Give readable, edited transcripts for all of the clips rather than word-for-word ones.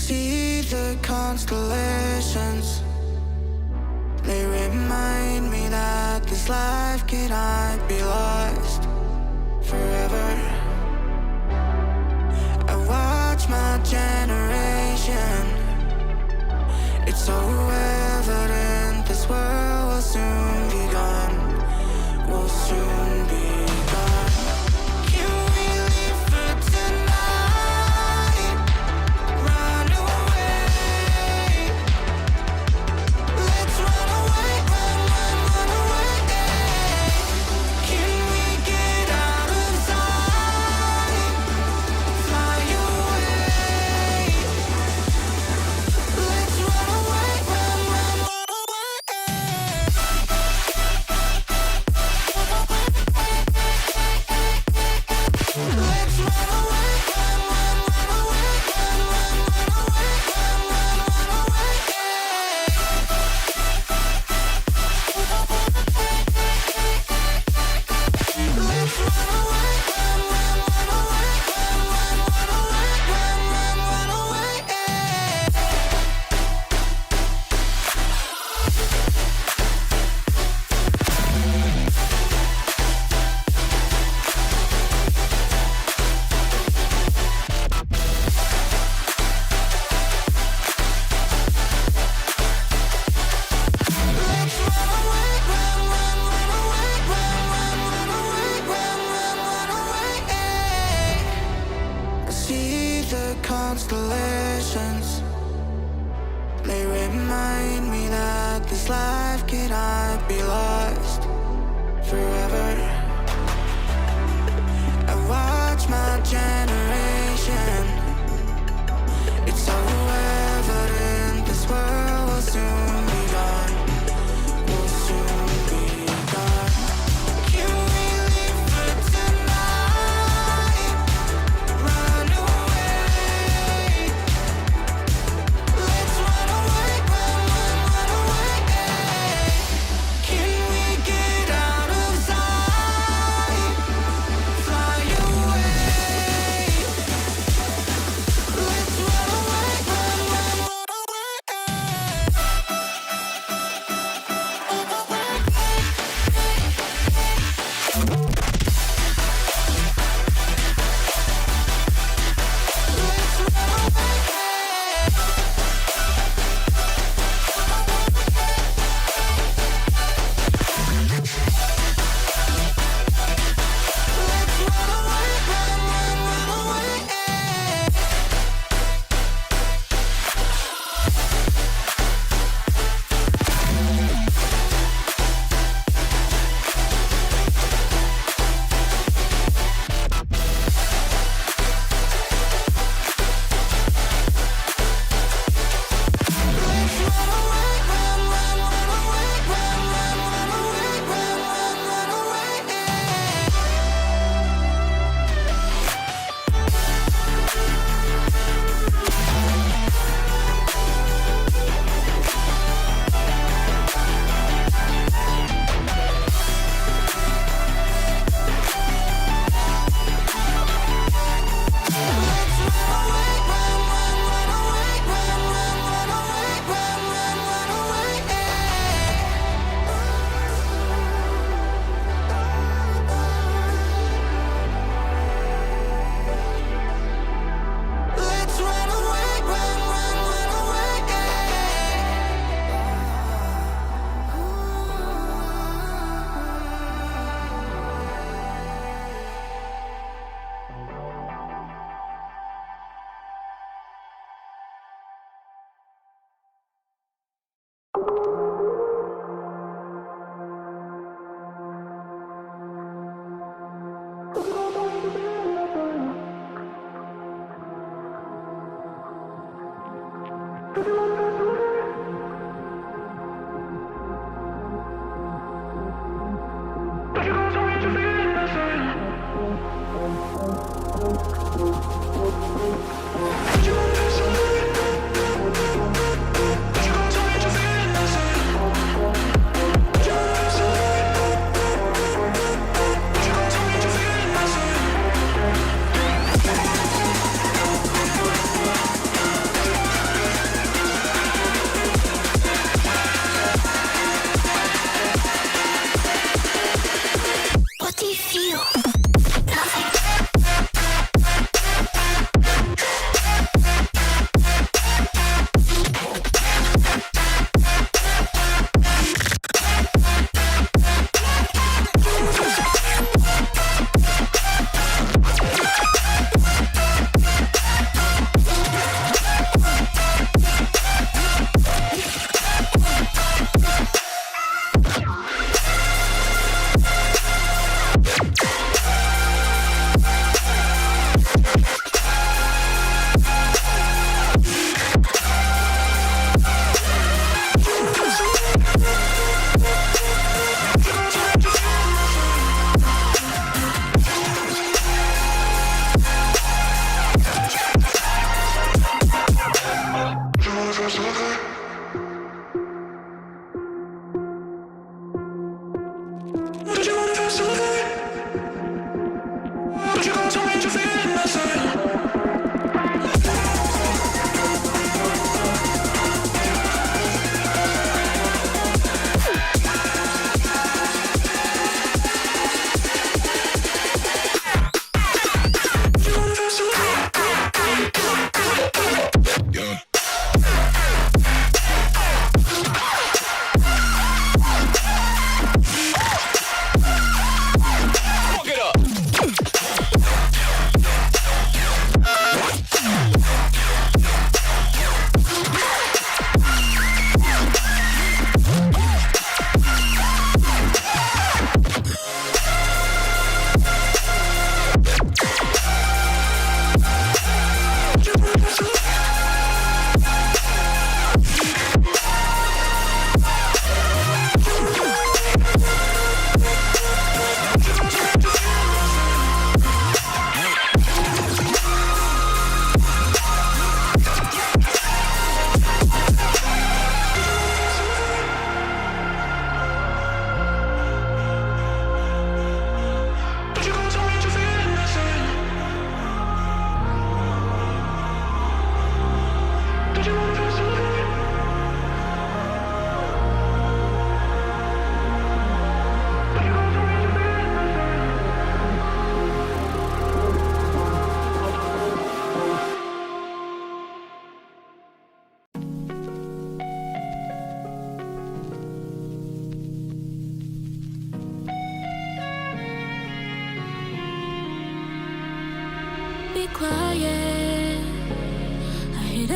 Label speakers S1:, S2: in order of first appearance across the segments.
S1: see the constellations. They remind me that this life cannot be lost forever. I watch my generation. It's so evident this world will soon be gone. Will soon be gone. Can we leave for tonight? Run away. Let's run away, run, run, run away. Can we get out of sight? Fly away. Let's run away, run, run, run away. Let's run away, run, run, run away, run, run, run away, run, run, run away. Let's run away, run, run, run away, run, run, run away, run, run, run away. Let's run away, run, run, run away, run, run, run away, run, run, run away. I see the constellations. They remind me that this life cannot be lost forever. I watch my generation. It's so evident this world will soon be gone. Will soon be gone. Can we leave for tonight? Run away. Let's run away, run, run, run away. Can we get out of sight? Fly away.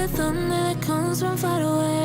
S1: rhythm that comes from far away.